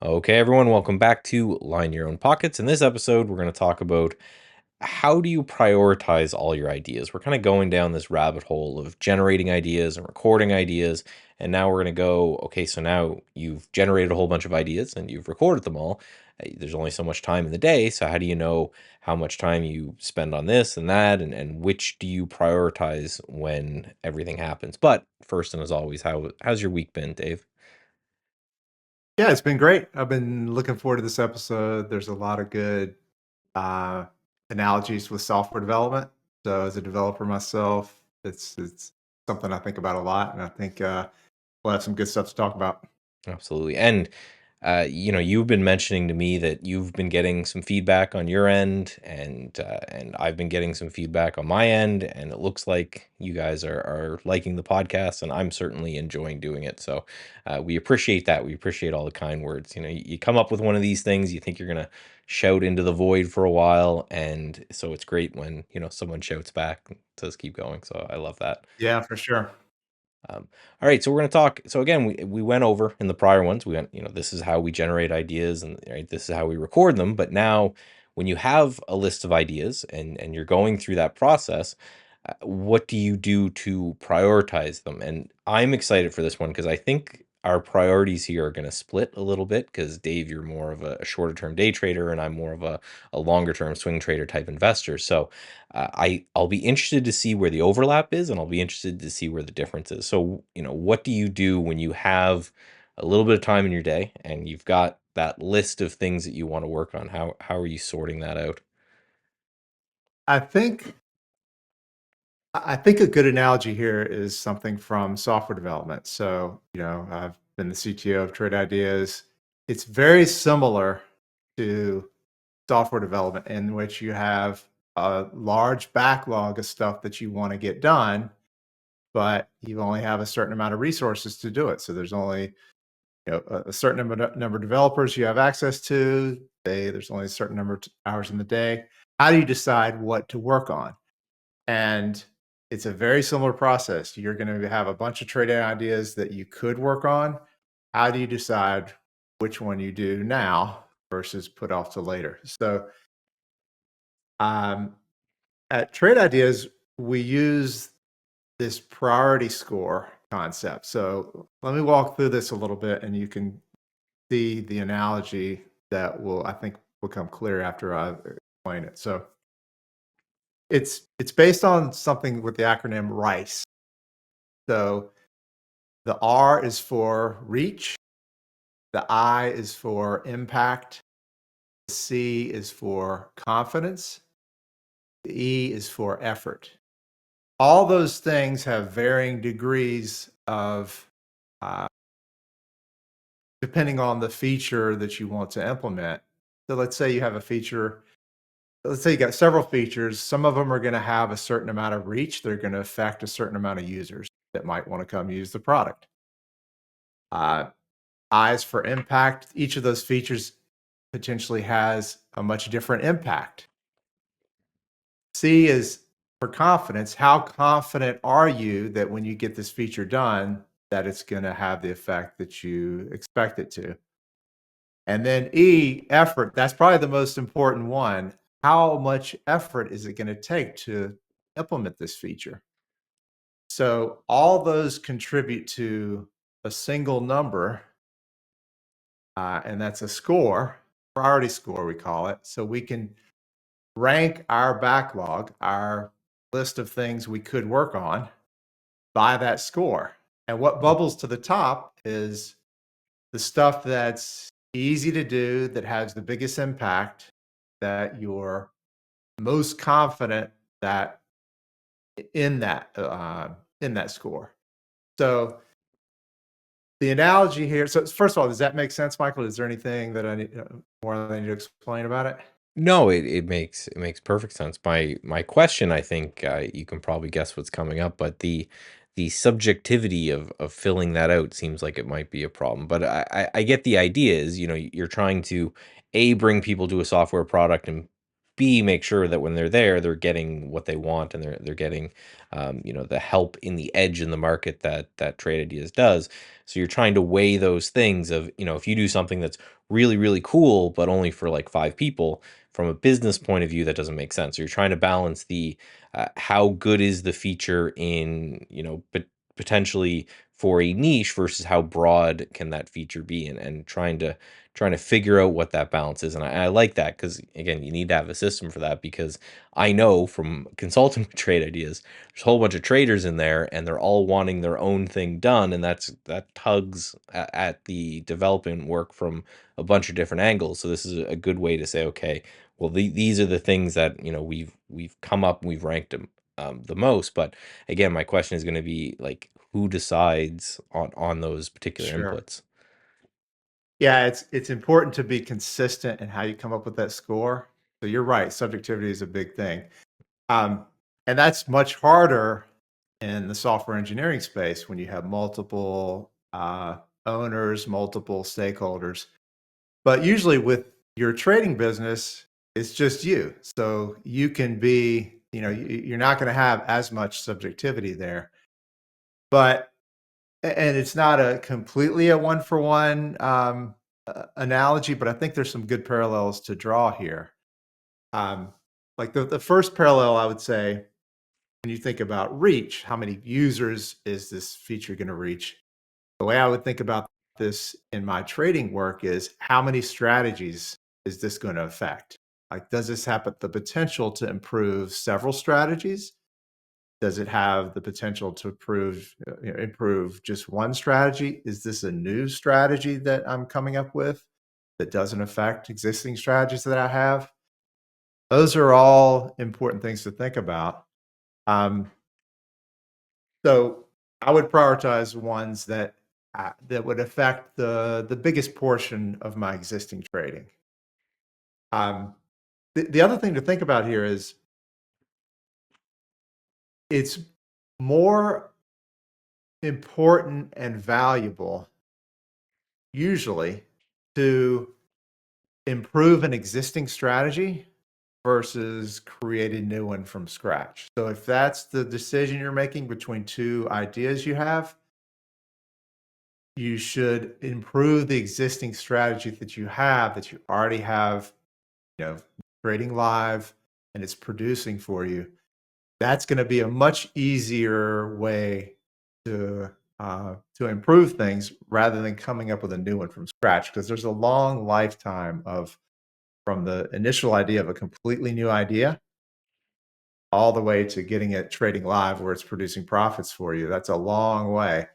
Okay, everyone, welcome back to Line Your Own Pockets. In this episode, we're going to talk about how do you prioritize all your ideas. We're kind of going down this rabbit hole of generating ideas and recording ideas. And now we're going to go, okay, so now you've generated a whole bunch of ideas and you've recorded them all. There's only so much time in the day. So, how do you know how much time you spend on this and that? And which do you prioritize when everything happens? But first, and as always, how's your week been, Dave? Yeah, it's been great. I've been looking forward to this episode. There's a lot of good uh, analogies with software development. So, as a developer myself, it's something I think about a lot, and I think we'll have some good stuff to talk about. Absolutely. And you've been mentioning to me that you've been getting some feedback on your end, and I've been getting some feedback on my end, and it looks like you guys are liking the podcast, and I'm certainly enjoying doing it. So we appreciate that. We appreciate all the kind words. You come up with one of these things, you think you're gonna shout into the void for a while, and so it's great when someone shouts back and says keep going. So I love that. Yeah, for sure. All right, so we're going to talk. So again, we went over in the prior ones. We went, this is how we generate ideas, and right, this is how we record them. But now, when you have a list of ideas and you're going through that process, what do you do to prioritize them? And I'm excited for this one because I think our priorities here are going to split a little bit. Because Dave, you're more of a shorter term day trader, and I'm more of a longer term swing trader type investor. So I'll be interested to see where the overlap is, and I'll be interested to see where the difference is. So, what do you do when you have a little bit of time in your day and you've got that list of things that you want to work on? How are you sorting that out? I think I think a good analogy here is something from software development. So, I've been the CTO of Trade Ideas. It's very similar to software development in which you have a large backlog of stuff that you want to get done, but you only have a certain amount of resources to do it. So there's only a certain number of developers you have access to. There's only a certain number of hours in the day. How do you decide what to work on? And it's a very similar process. You're going to have a bunch of trading ideas that you could work on. How do you decide which one you do now versus put off to later? So um, at Trade Ideas, we use this priority score concept. So let me walk through this a little bit, and you can see the analogy that will, I think, become clear after I explain it. So it's based on something with the acronym RICE. So the R is for reach, the I is for impact, the C is for confidence, the E is for effort. All those things have varying degrees of uh, depending on the feature that you want to implement. So let's say you have a feature, let's say you got several features. Some of them are going to have a certain amount of reach. They're going to affect a certain amount of users that might want to come use the product. Uh, Eyes for impact. Each of those features potentially has a much different impact. C is for confidence. How confident are you that when you get this feature done, that it's going to have the effect that you expect it to? And then E, effort. That's probably the most important one. How much effort is it going to take to implement this feature? So all those contribute to a single number, and that's a score, priority score, we call it. So we can rank our backlog, our list of things we could work on by that score. And what bubbles to the top is the stuff that's easy to do, that has the biggest impact, that you're most confident that in that score. So the analogy here. So first of all, does that make sense, Michael? Is there anything that I need more that I need to explain about it? No, it makes perfect sense. My question, I think you can probably guess what's coming up, but the subjectivity of filling that out seems like it might be a problem. But I get the idea is, you're trying to bring people to a software product and B, make sure that when they're there, they're getting what they want, and they're getting, the help in the edge in the market that Trade Ideas does. So you're trying to weigh those things of, if you do something that's really, really cool, but only for like 5 people, from a business point of view, that doesn't make sense. So you're trying to balance the how good is the feature in, but potentially for a niche versus how broad can that feature be, and trying to figure out what that balance is. And I like that because, again, you need to have a system for that, because I know from consulting with Trade Ideas, there's a whole bunch of traders in there and they're all wanting their own thing done. And that tugs at the development work from a bunch of different angles. So this is a good way to say, okay, well, these are the things that, we've come up and we've ranked them the most. But again, my question is going to be like, who decides on those particular Sure. inputs? Yeah, it's important to be consistent in how you come up with that score. So you're right, subjectivity is a big thing. Um, and that's much harder in the software engineering space when you have multiple owners, multiple stakeholders. But usually with your trading business, it's just you. So you can be, you're not going to have as much subjectivity there. But and it's not a completely a one for one analogy, but I think there's some good parallels to draw here. Um, like the first parallel, I would say, when you think about reach, how many users is this feature going to reach? The way I would think about this in my trading work is how many strategies is this going to affect? Like, does this have the potential to improve several strategies? Does it have the potential to improve just one strategy? Is this a new strategy that I'm coming up with that doesn't affect existing strategies that I have? Those are all important things to think about. Um, so I would prioritize ones that would affect the biggest portion of my existing trading. Um, the other thing to think about here is it's more important and valuable usually to improve an existing strategy versus create a new one from scratch. So if that's the decision you're making between two ideas you have, you should improve the existing strategy that you already have, you know, trading live and it's producing for you. That's going to be a much easier way to improve things rather than coming up with a new one from scratch, because there's a long lifetime of from the initial idea of a completely new idea all the way to getting it trading live where it's producing profits for you. That's a long way.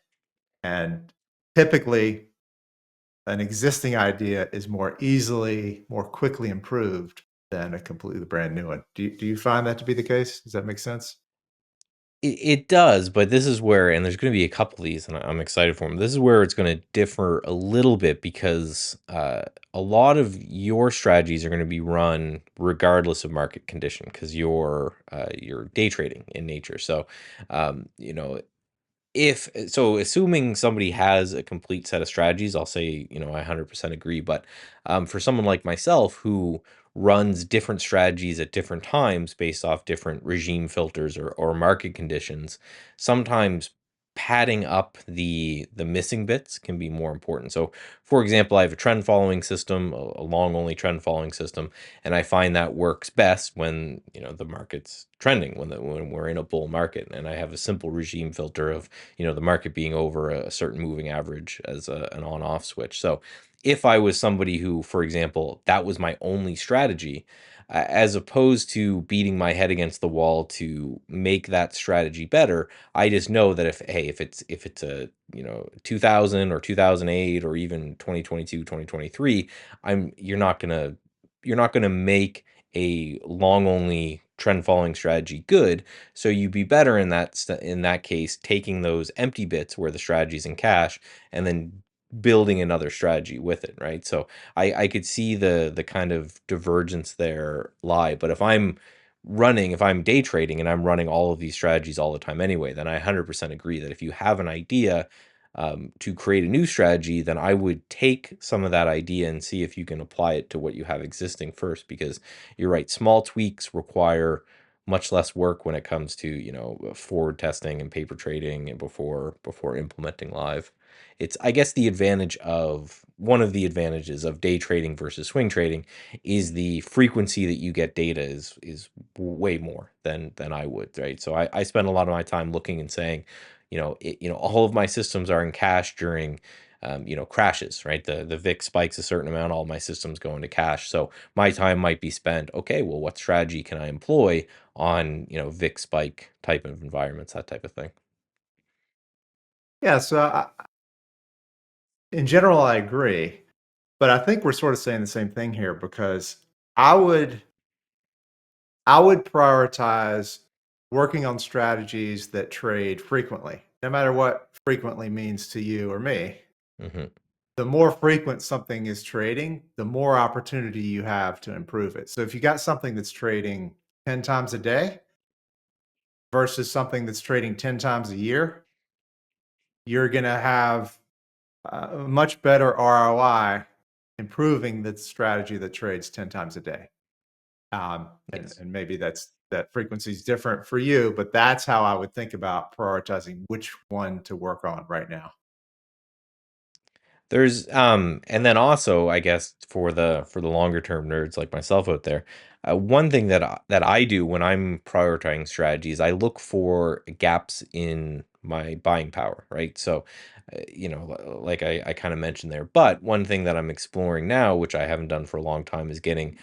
And typically, an existing idea is more quickly improved than a completely brand new one. Do you find that to be the case? Does that make sense? It does, but this is where, and there's going to be a couple of these, and I'm excited for them. This is where it's going to differ a little bit, because a lot of your strategies are going to be run regardless of market condition, because you're day trading in nature. So, if so, assuming somebody has a complete set of strategies, I'll say, I 100% agree. But for someone like myself who runs different strategies at different times based off different regime filters or market conditions, sometimes padding up the missing bits can be more important. So, for example, I have a trend following system, a long only trend following system, and I find that works best when the market's trending, when we're in a bull market, and I have a simple regime filter of the market being over a certain moving average as an on-off switch. So if I was somebody who, for example, that was my only strategy, as opposed to beating my head against the wall to make that strategy better, I just know that if it's a 2000 or 2008 or even 2022, 2023, I'm you're not gonna make a long only trend following strategy good. So you'd be better in that case, taking those empty bits where the strategy's in cash, and then building another strategy with it, right? So I could see the kind of divergence there lie. But if I'm day trading and I'm running all of these strategies all the time anyway, then I 100% agree that if you have an idea, to create a new strategy, then I would take some of that idea and see if you can apply it to what you have existing first. Because you're right, small tweaks require much less work when it comes to forward testing and paper trading and before implementing live. It's, I guess, the advantage of one of the advantages of day trading versus swing trading is the frequency that you get data is way more than I would, right? So I spend a lot of my time looking and saying, all of my systems are in cache during crashes, right? The VIX spikes a certain amount, all my systems go into cache. So my time might be spent, okay, well, what strategy can I employ on, VIX spike type of environments, that type of thing. Yeah, so in general, I agree, but I think we're sort of saying the same thing here because I would I would prioritize working on strategies that trade frequently, no matter what frequently means to you or me. Hmm. The more frequent something is trading, the more opportunity you have to improve it. So if you got something that's trading 10 times a day versus something that's trading 10 times a year, you're going to have a much better ROI improving the strategy that trades 10 times a day. And, Yes. and maybe that frequency is different for you, but that's how I would think about prioritizing which one to work on right now. There's and then also, I guess, for the longer term nerds like myself out there, one thing that I do when I'm prioritizing strategies, I look for gaps in my buying power, right? So, like I kind of mentioned there. But one thing that I'm exploring now, which I haven't done for a long time, is getting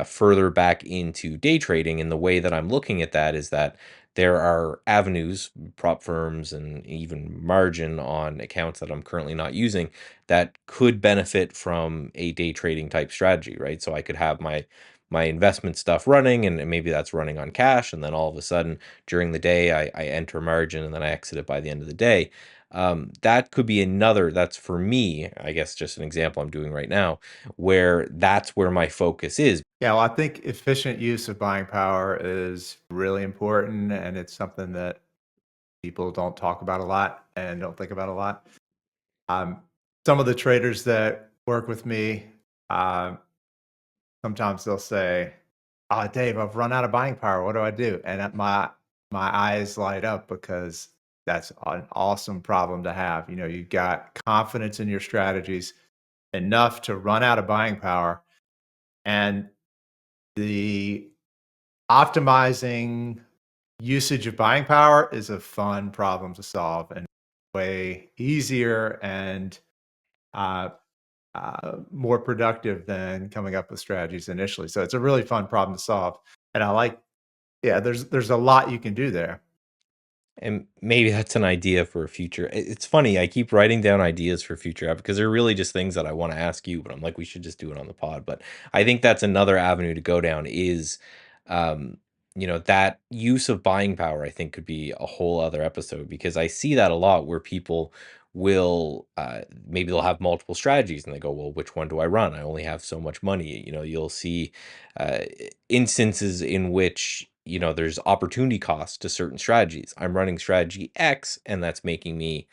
further back into day trading. And the way that I'm looking at that is that there are avenues, prop firms, and even margin on accounts that I'm currently not using that could benefit from a day trading type strategy, right? So I could have my investment stuff running, and maybe that's running on cash, and then all of a sudden during the day I enter margin and then I exit it by the end of the day. That could be another, that's for me, I guess, just an example I'm doing right now, where that's where my focus is. Yeah, well, I think efficient use of buying power is really important, and it's something that people don't talk about a lot and don't think about a lot. Um, some of the traders that work with me, um, sometimes they'll say, "Oh, Dave, I've run out of buying power. What do I do?" And my eyes light up because that's an awesome problem to have. You know, you got confidence in your strategies enough to run out of buying power, and the optimizing usage of buying power is a fun problem to solve and way easier and uh, more productive than coming up with strategies initially. So it's a really fun problem to solve, and I like. Yeah, there's a lot you can do there. And maybe that's an idea for a future. It's funny, I keep writing down ideas for future because they're really just things that I want to ask you, but I'm like, we should just do it on the pod. But I think that's another avenue to go down is, um, that use of buying power, I think could be a whole other episode because I see that a lot where people will, maybe they'll have multiple strategies and they go, well, which one do I run? I only have so much money. You'll see uh, instances in which there's opportunity cost to certain strategies. I'm running strategy X and that's making me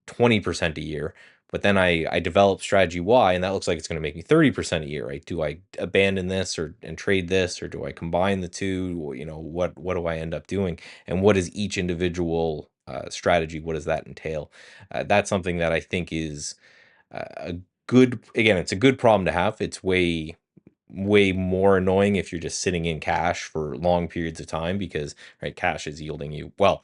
20% a year, but then I develop strategy Y and that looks like it's going to make me 30% a year, right? Do I abandon this or and trade this, or do I combine the two? Or, what do I end up doing, and what is each individual strategy, what does that entail? That's something that I think is a good, again, it's a good problem to have. It's way more annoying if you're just sitting in cash for long periods of time because, right, cash is yielding you, well,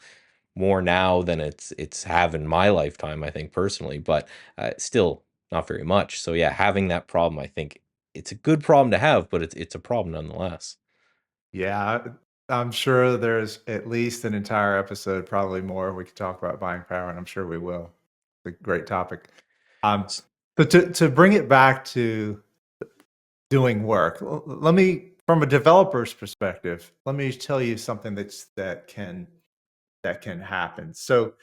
more now than it's have in my lifetime, I think personally, but still not very much. So yeah, having that problem, I think it's a good problem to have, but it's a problem nonetheless. Yeah, I'm sure there's at least an entire episode, probably more. We could talk about buying power, and I'm sure we will. It's a great topic. Um, S- but to bring it back to doing work, let me, from a developer's perspective, let me tell you something that can happen. So,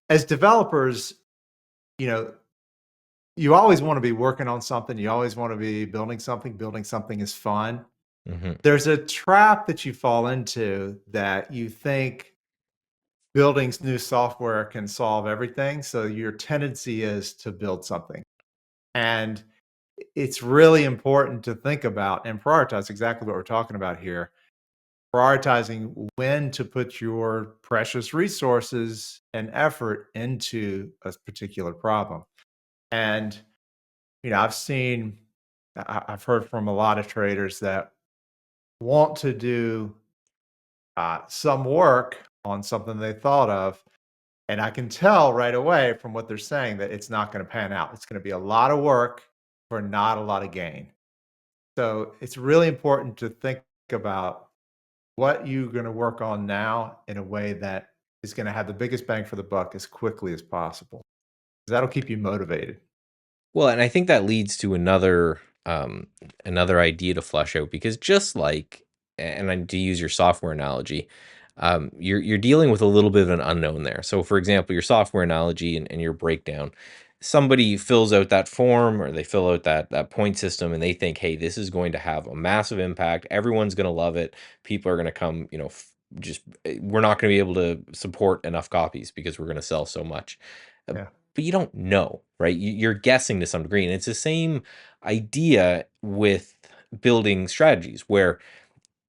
as developers, you know, you always want to be working on something. You always want to be building something. Building something is fun. mhm. There's a trap that you fall into that you think building new software can solve everything. So your tendency is to build something. And it's really important to think about and prioritize exactly what we're talking about here. Prioritizing when to put your precious resources and effort into a particular problem. And, I've seen, I've heard from a lot of traders that want to do some work on something they thought of. And I can tell right away from what they're saying that it's not going to pan out. It's going to be a lot of work for not a lot of gain. So it's really important to think about what you're going to work on now in a way that is going to have the biggest bang for the buck as quickly as possible. That'll keep you motivated. Well, and I think that leads to another idea to flesh out, because just like, and to use your software analogy, you're dealing with a little bit of an unknown there. So, for example, your software analogy and your breakdown, somebody fills out that form or they fill out that point system and they think, hey, this is going to have a massive impact. Everyone's going to love it. People are going to come, just we're not going to be able to support enough copies because we're going to sell so much. Uh, Yeah. but you don't know, right? You're guessing to some degree. And it's the same idea with building strategies where,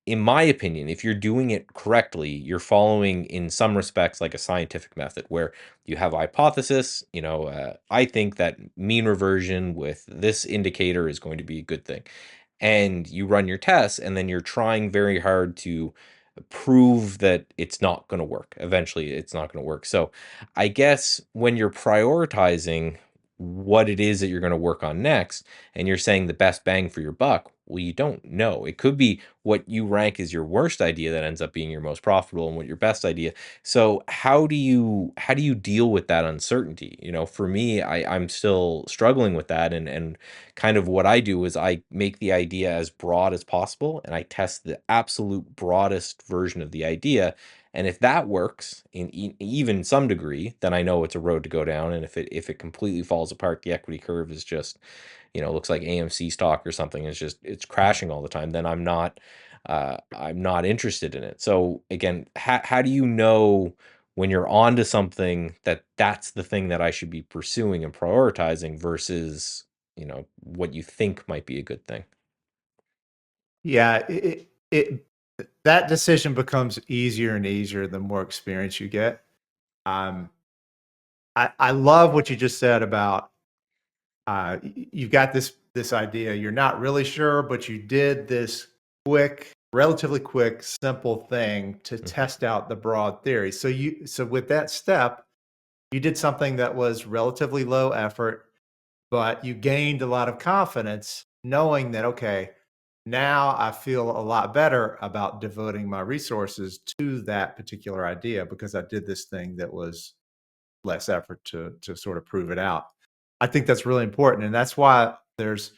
in my opinion, if you're doing it correctly, you're following in some respects like a scientific method where you have a hypothesis. I think that mean reversion with this indicator is going to be a good thing. And you run your tests, and then you're trying very hard to prove that it's not going to work. Eventually, it's not going to work. So, I guess when you're prioritizing what it is that you're going to work on next, and you're saying the best bang for your buck, well, you don't know. It could be what you rank as your worst idea that ends up being your most profitable, and what your best idea. So how do you deal with that uncertainty? For me, I'm still struggling with that, and kind of what I do is I make the idea as broad as possible and I test the absolute broadest version of the idea. And if that works in even some degree, then I know it's a road to go down. And if it completely falls apart, the equity curve is just, looks like AMC stock or something. It's crashing all the time. Then I'm not interested in it. So again, how do you know when you're onto something that that's the thing that I should be pursuing and prioritizing versus what you think might be a good thing? Yeah. That decision becomes easier and easier the more experience you get. Um, I love what you just said about you've got this idea. You're not really sure, but you did this relatively quick, simple thing to Mhm. test out the broad theory. So with that step, you did something that was relatively low effort, but you gained a lot of confidence knowing that, okay, now I feel a lot better about devoting my resources to that particular idea because I did this thing that was less effort to sort of prove it out. I think that's really important, and that's why there's,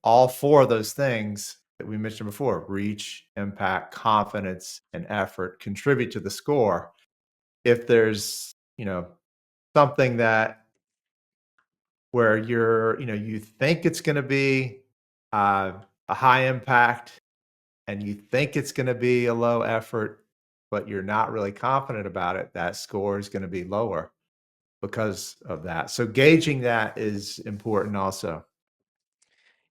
all four of those things that we mentioned before: reach, impact, confidence, and effort contribute to the score. If there's, something that where you think it's going to be uh, a high impact and you think it's going to be a low effort, but you're not really confident about it, that score is going to be lower because of that. So gauging that is important also.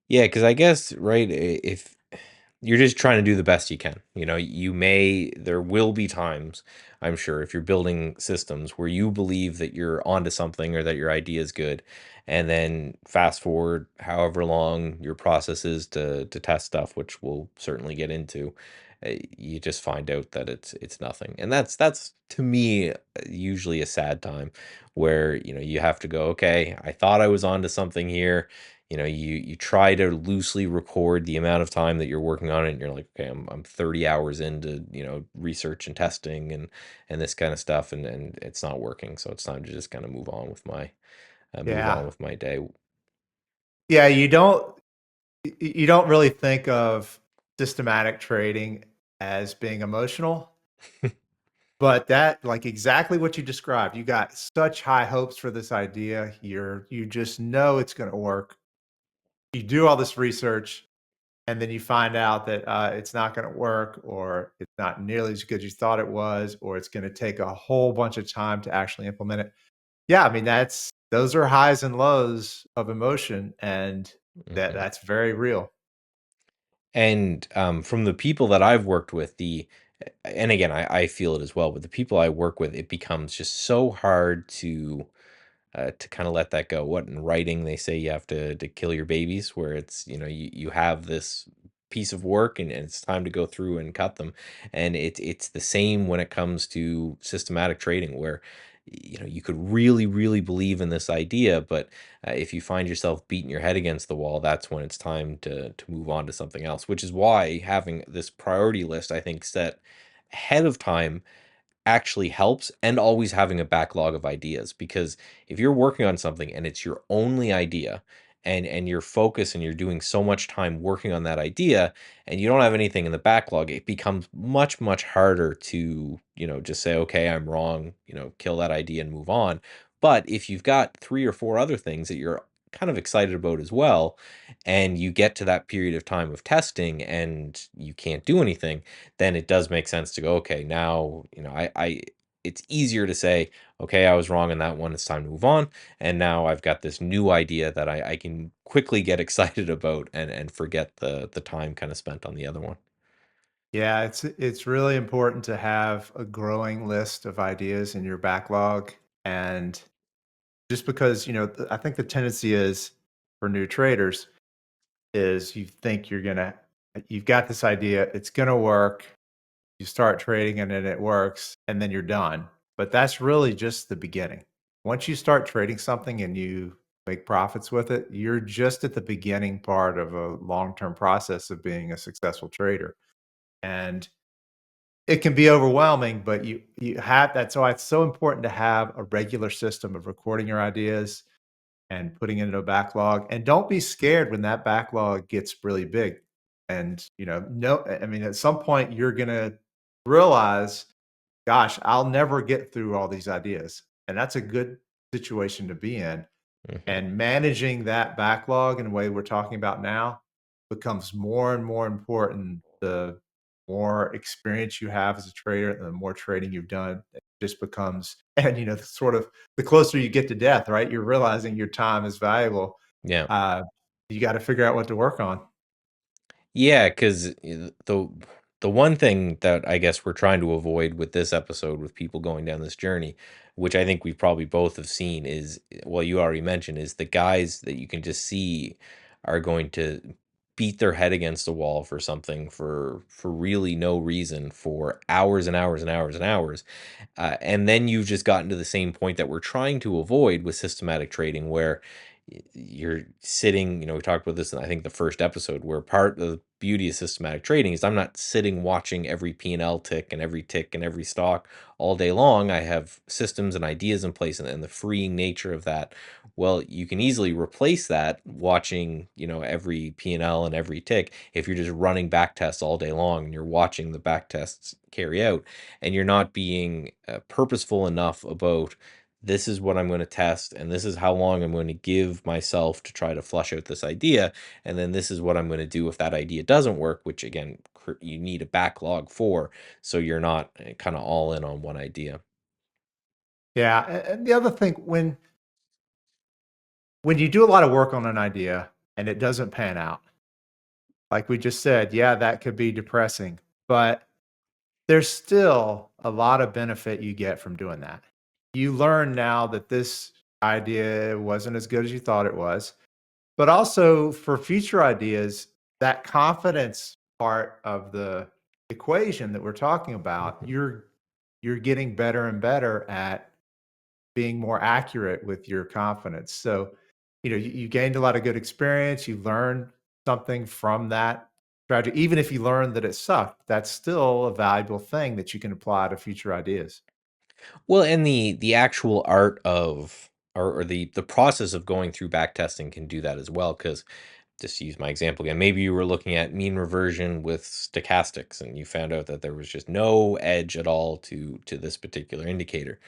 Yeah, because I guess, right, if you're just trying to do the best you can, there will be times, I'm sure, if you're building systems where you believe that you're onto something or that your idea is good, and then fast forward however long your process is to test stuff, which we'll certainly get into, you just find out that it's nothing, and that's to me usually a sad time, where you have to go, okay, I thought I was onto something here. You try to loosely record the amount of time that you're working on it, and you're like, okay, I'm 30 hours into research and testing and this kind of stuff, and it's not working, so it's time to just kind of move on Yeah. with my day. Yeah, you don't really think of systematic trading as being emotional, but that like exactly what you described. You got such high hopes for this idea. You just know it's going to work. You do all this research and then you find out that it's not going to work, or it's not nearly as good as you thought it was, or it's going to take a whole bunch of time to actually implement it. Yeah, I mean, that's those are highs and lows of emotion, and Mhm. that's very real. And from the people that I've worked with, and again, I feel it as well, but the people I work with, it becomes just so hard to kind of let that go. What in writing they say you have to kill your babies, where it's you have this piece of work and it's time to go through and cut them, and it's the same when it comes to systematic trading, where you could really believe in this idea, but if you find yourself beating your head against the wall, that's when it's time to move on to something else. Which is why having this priority list, I think, set ahead of time actually helps, and always having a backlog of ideas, because if you're working on something and it's your only idea, and you're focused and you're doing so much time working on that idea and you don't have anything in the backlog, it becomes much harder to just say, okay, I'm wrong, kill that idea and move on. But if you've got three or four other things that you're kind of excited about as well, and you get to that period of time of testing and you can't do anything, then it does make sense to go, okay, now, it's easier to say, okay, I was wrong on that one. It's time to move on. And now I've got this new idea that I can quickly get excited about and forget the time kind of spent on the other one. Yeah, it's really important to have a growing list of ideas in your backlog, and just because, I think the tendency is for new traders is you think you've got this idea, it's gonna work, you start trading and then it works, and then you're done. But that's really just the beginning. Once you start trading something and you make profits with it, you're just at the beginning part of a long-term process of being a successful trader. And it can be overwhelming, but you have that's why it's so important to have a regular system of recording your ideas and putting it into a backlog. And don't be scared when that backlog gets really big. And no, I mean, at some point you're gonna realize, gosh, I'll never get through all these ideas. And that's a good situation to be in. Mhm. And managing that backlog in the way we're talking about now becomes more and more important the more experience you have as a trader and the more trading you've done. It just becomes, and the sort of the closer you get to death, right? You're realizing your time is valuable. Yeah. Uh, you got to figure out what to work on. Yeah, because the one thing that I guess we're trying to avoid with this episode, with people going down this journey, which I think we probably both have seen, is, well, you already mentioned, is the guys that you can just see are going to beat their head against the wall for something for really no reason, for hours and hours and hours and hours. And then you've just gotten to the same point that we're trying to avoid with systematic trading, where you're sitting, we talked about this in, I think, the first episode, where part of the beauty of systematic trading is I'm not sitting watching every P&L tick and every stock all day long. I have systems and ideas in place, and the freeing nature of that. Well, you can easily replace that watching, every P&L and every tick, if you're just running back tests all day long and you're watching the back tests carry out, and you're not being purposeful enough about, this is what I'm going to test, and this is how long I'm going to give myself to try to flush out this idea, and then this is what I'm going to do if that idea doesn't work, which again, you need a backlog for, so you're not kind of all in on one idea. Yeah, and the other thing, when you do a lot of work on an idea and it doesn't pan out, like we just said, yeah, that could be depressing, but there's still a lot of benefit you get from doing that. You learn now that this idea wasn't as good as you thought it was, but also for future ideas, that confidence part of the equation that we're talking about, Mhm. you're getting better and better at being more accurate with your confidence. So, you gained a lot of good experience. You learned something from that strategy. Even if you learned that it sucked, that's still a valuable thing that you can apply to future ideas. Well, and the actual art of, or the process of going through back testing can do that as well, because, just to use my example again, maybe you were looking at mean reversion with stochastics and you found out that there was just no edge at all to this particular indicator.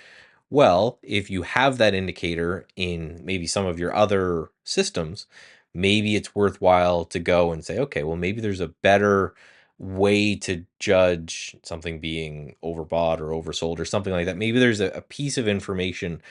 Well, if you have that indicator in maybe some of your other systems, maybe it's worthwhile to go and say, okay, well, maybe there's a better way to judge something being overbought or oversold or something like that. Maybe there's a piece of information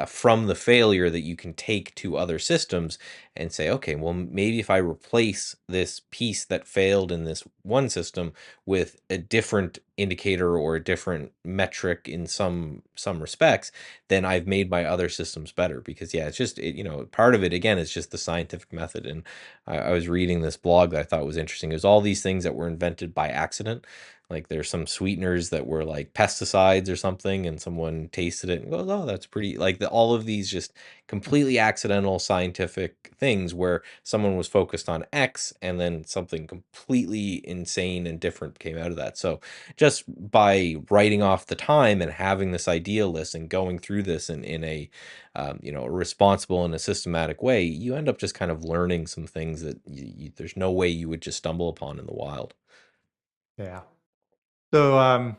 from the failure that you can take to other systems and say, okay, well, maybe if I replace this piece that failed in this one system with a different indicator or a different metric in some respects, then I've made my other systems better. Because yeah, it's just part of it again is just the scientific method. And I was reading this blog that I thought was interesting. It was all these things that were invented by accident. Like there's some sweeteners that were like pesticides or something, and someone tasted it and goes, "Oh, that's pretty." Like all of these just completely accidental scientific things where someone was focused on X and then something completely insane and different came out of that. So just by writing off the time and having this idea list and going through this in a a responsible and a systematic way, you end up just kind of learning some things that there's no way you would just stumble upon in the wild. Yeah. So,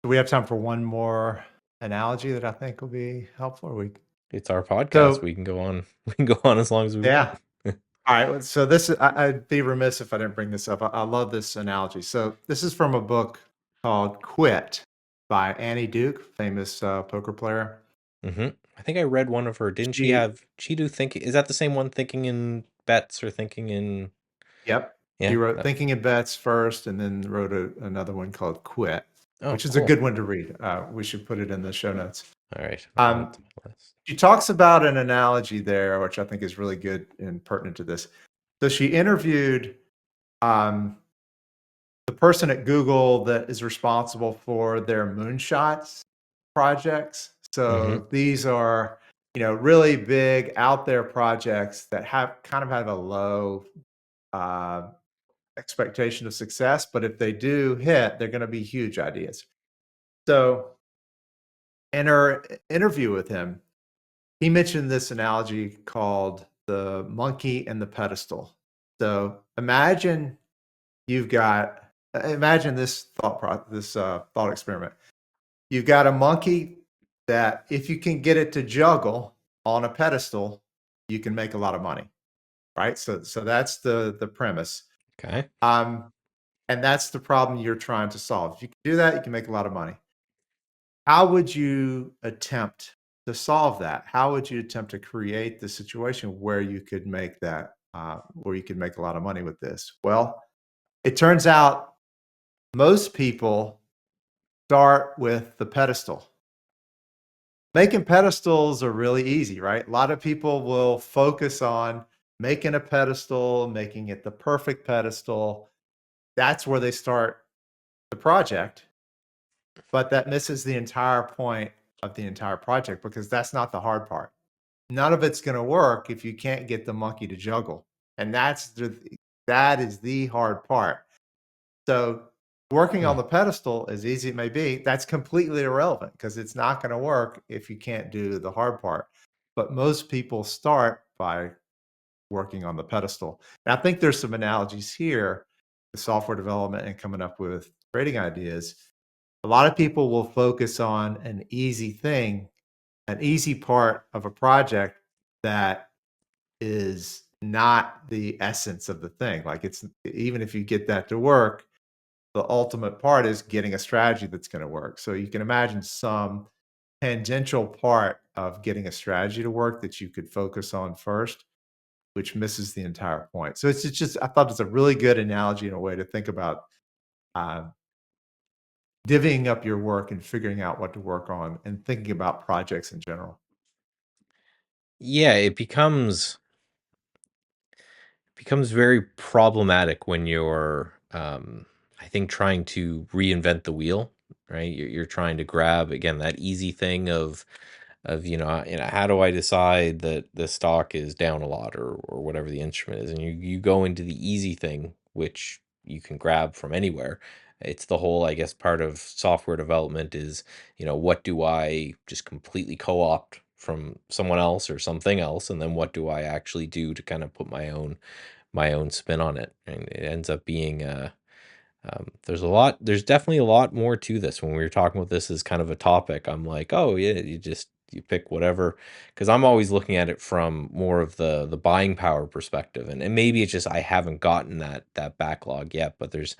do we have time for one more analogy that I think will be helpful? It's our podcast. So, We can go on. We can go on as long as we yeah. want. All right. So this I'd be remiss if I didn't bring this up. I love this analogy. So this is from a book called Quit by Annie Duke, famous poker player. I think I read one of her. Didn't she She, have? She do thinking? Is that the same one? Thinking in bets or thinking in? yep, she Yeah. wrote Thinking in Bets first, and then wrote another one called Quit, Oh, which is a cool. good one to read. We should put it in the show notes. All right. I'll add it Um, to my list. she talks about an analogy there, which I think is really good and pertinent to this. So she interviewed um, the person at Google that is responsible for their moonshots projects. Mm-hmm. So these are, really big out there projects that have a low uh, expectation of success, but if they do hit, they're going to be huge ideas. So in her interview with him, he mentioned this analogy called the monkey and the pedestal. So imagine this thought experiment. You've got a monkey that if you can get it to juggle on a pedestal, you can make a lot of money, right? So that's the premise. Okay. Um, and that's the problem you're trying to solve. If you can do that, you can make a lot of money. How would you attempt to solve that? How would you attempt to create the situation where you could make where you could make a lot of money with this? Well, it turns out most people start with the pedestal. Making pedestals are really easy, right? A lot of people will focus on making a pedestal, making it the perfect pedestal. That's where they start the project, but that misses the entire point of the entire project because that's not the hard part. None of it's going to work if you can't get the monkey to juggle. And that is the hard part. So working on Hmm. the pedestal, as easy it may be, that's completely irrelevant because it's not going to work if you can't do the hard part. But most people start by working on the pedestal. And I think there's some analogies here to software development and coming up with trading ideas. A lot of people will focus on an easy thing, an easy part of a project that is not the essence of the thing. Like it's even if you get that to work, the ultimate part is getting a strategy that's going to work. So you can imagine some tangential part of getting a strategy to work that you could focus on first, which misses the entire point. So it's just I thought it's a really good analogy and a way to think about uh, divvying up your work and figuring out what to work on and thinking about projects in general. Yeah, it becomes very problematic when you're I think trying to reinvent the wheel, right? You're trying to grab again that easy thing of how do I decide that the stock is down a lot or whatever the instrument is, and you go into the easy thing which you can grab from anywhere. It's the whole, I guess, part of software development is, what do I just completely co-opt from someone else or something else, and then what do I actually do to kind of put my own spin on it. And it ends up being there's definitely a lot more to this. When we were talking about this as kind of a topic, I'm like, oh yeah, you just you pick whatever, because I'm always looking at it from more of the buying power perspective, and maybe it's just I haven't gotten that backlog yet, but there's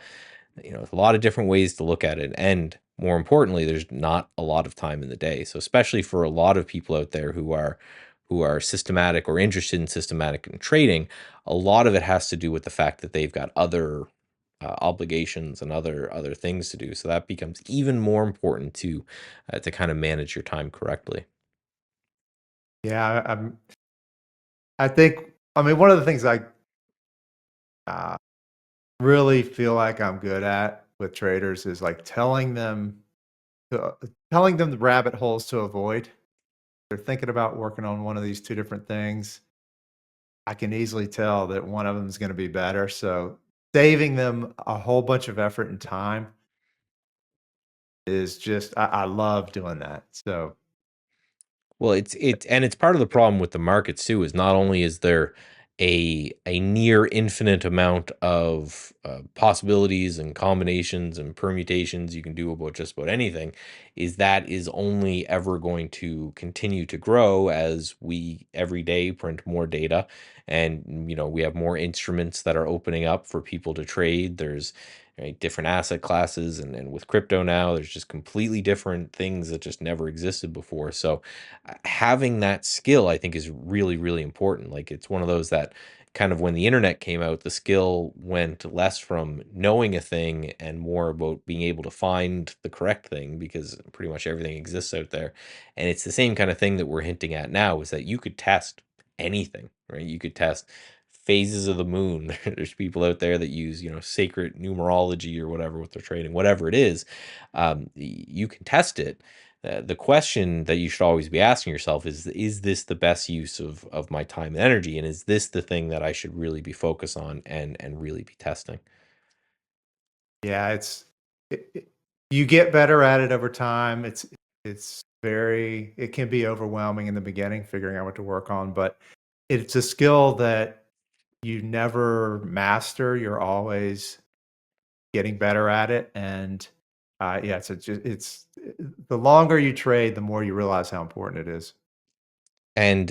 a lot of different ways to look at it, and more importantly, there's not a lot of time in the day. So especially for a lot of people out there who are systematic or interested in systematic and trading, a lot of it has to do with the fact that they've got other obligations and other things to do. So that becomes even more important to kind of manage your time correctly. Yeah, I think, I mean, one of the things I uh, really feel like I'm good at with traders is like telling them the rabbit holes to avoid. They're thinking about working on one of these two different things. I can easily tell that one of them is going to be better. So saving them a whole bunch of effort and time is just, I love doing that. So Well, it's part of the problem with the markets too, is not only is there a near infinite amount of possibilities and combinations and permutations you can do about just about anything, is that is only ever going to continue to grow as we every day print more data, and we have more instruments that are opening up for people to trade. There's right, different asset classes, and with crypto now, there's just completely different things that just never existed before. So having that skill, I think, is really, really important. Like it's one of those that kind of when the internet came out, the skill went less from knowing a thing and more about being able to find the correct thing, because pretty much everything exists out there. And it's the same kind of thing that we're hinting at now, is that you could test anything, right? You could test phases of the moon. There's people out there that use, sacred numerology or whatever with their trading, whatever it is. You can test it. The question that you should always be asking yourself is this the best use of my time and energy? And is this the thing that I should really be focused on and really be testing? yeah, you get better at it over time. It can be overwhelming in the beginning figuring out what to work on, but it's a skill that you never master. You're always getting better at it, and yeah, it's the longer you trade, the more you realize how important it is. And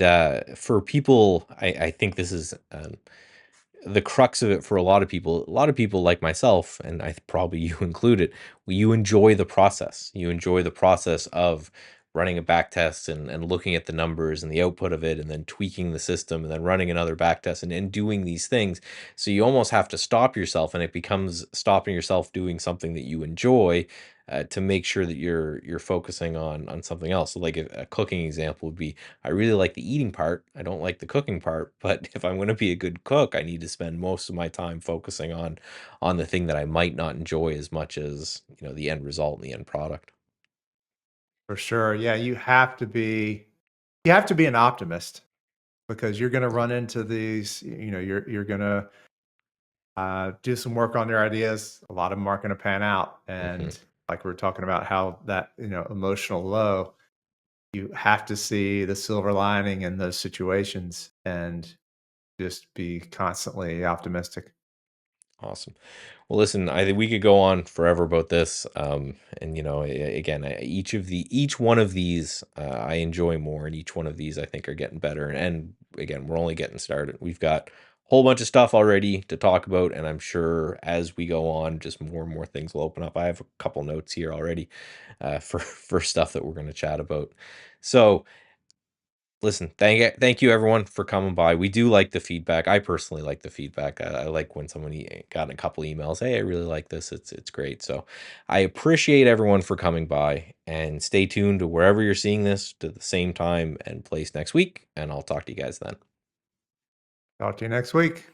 for people, I think this is the crux of it for a lot of people. A lot of people like myself, and I probably you included, you enjoy the process. You enjoy the process of running a back test and looking at the numbers and the output of it, and then tweaking the system, and then running another back test, and doing these things. So you almost have to stop yourself, and it becomes stopping yourself doing something that you enjoy, to make sure that you're focusing on something else. So like a cooking example would be, I really like the eating part. I don't like the cooking part, but if I'm going to be a good cook, I need to spend most of my time focusing on the thing that I might not enjoy as much as, the end result and the end product. For sure. Yeah, you have to be an optimist because you're going to run into these. You're going to do some work on your ideas. A lot of them aren't going to pan out, Hmm. and like we are talking about how that emotional low. You have to see the silver lining in those situations and just be constantly optimistic. Awesome. Well, listen, I think we could go on forever about this. And again, each one of these, I enjoy more, and each one of these I think are getting better. And again, we're only getting started. We've got a whole bunch of stuff already to talk about, and I'm sure as we go on, just more and more things will open up. I have a couple notes here already, for stuff that we're going to chat about. So, listen, thank you everyone for coming by. We do like the feedback. I personally like the feedback. I like when someone got a couple emails. Hey, I really like this. It's great. So I appreciate everyone for coming by, and stay tuned to wherever you're seeing this to the same time and place next week. And I'll talk to you guys then. Talk to you next week.